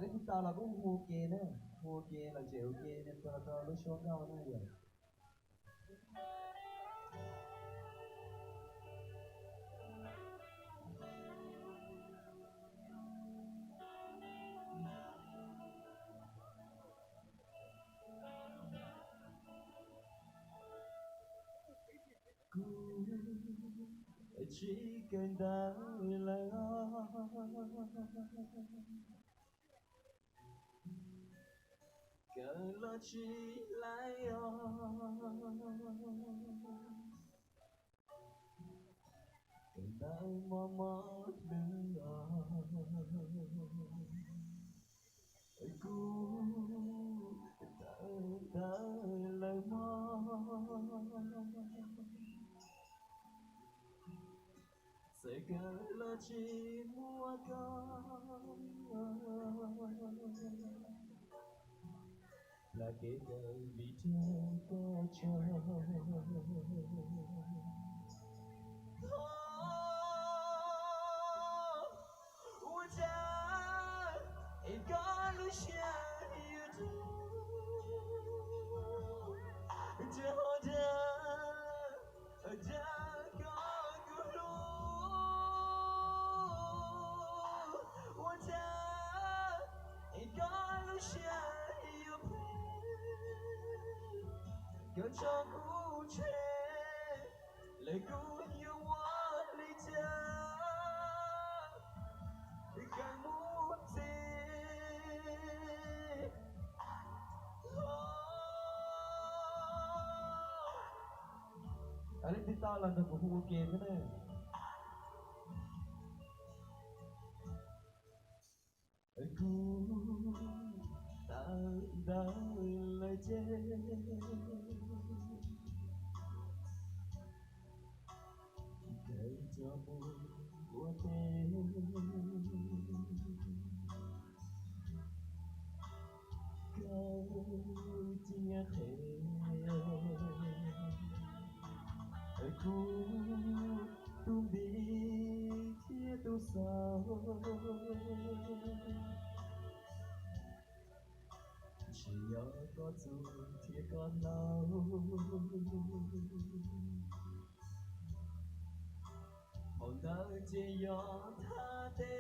Ở đây chúng ta là cũng mua kia nữa, mua kia là chịu kia nên tôi lúc xuống đâu nữa vậy. Chỉ cần đã lời cần lo chỉ lại cần đã mò mò đứng cũ đã lời mò sẽ cần lo chỉ mua con là kể đời vì thương có chờ我家一个路线一途，最后的个路，我家一个路线一途，各种孤绝，泪骨有我理解。càng muốn gì ở đây chúng ta là được một khu kia thế này aku tak lời chê kể cho môi của tên chia sẻ aku tung đi chia tu sao chỉ nhớ có dù thì còn nào hồn đời chỉ nhớ tha tê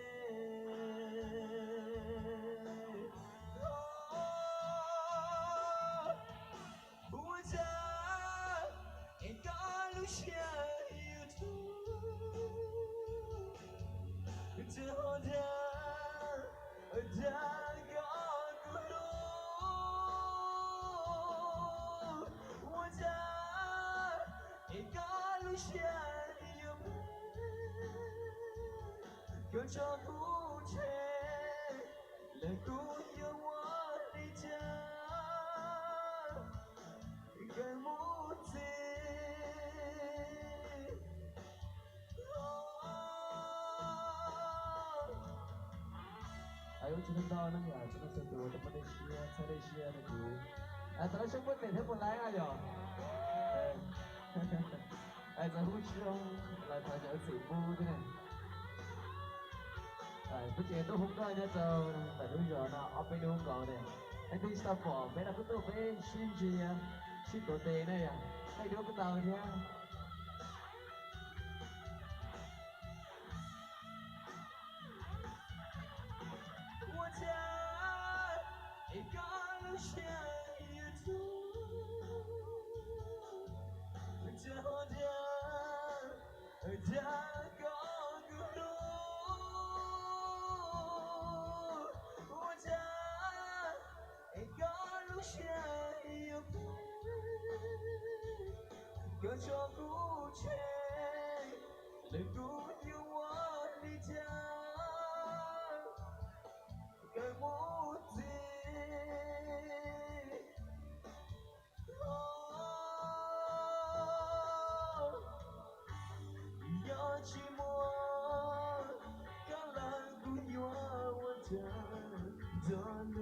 最后的个路，我在一个路线有各种不确，泪骨有我理解，更不知。Ayaw sinundan ng yan, sinusunod ng Malaysia na po. At saka siya po, pwede po lang ayo. At sa husong, lại phải nhớ sự bu thế này. Bây giờ tôi không coi nhá cho, tại bây giờ nó ở bên đâu cầu này. Anh đi sao bỏ, bây giờ tôi phải xin gì à, xin tổ tệ này à, hay đâu có tàu nha. 一个路线一途，最后的个路，我在一个路线有途，各种不确，泪骨有我理解，更不知。寂寞，橄榄不有我的堕落，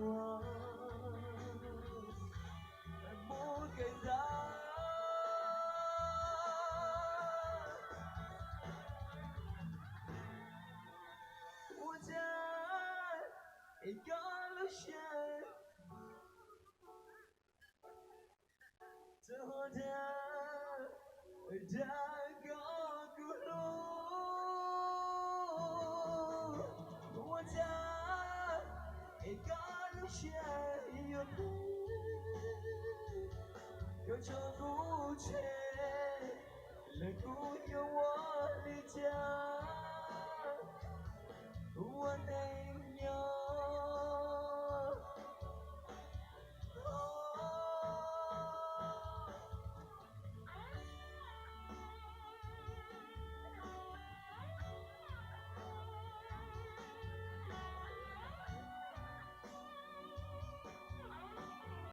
不该他。我在一个。线，这我的个咕噜，我的一个路线有你，有种孤绝，了孤有我的家。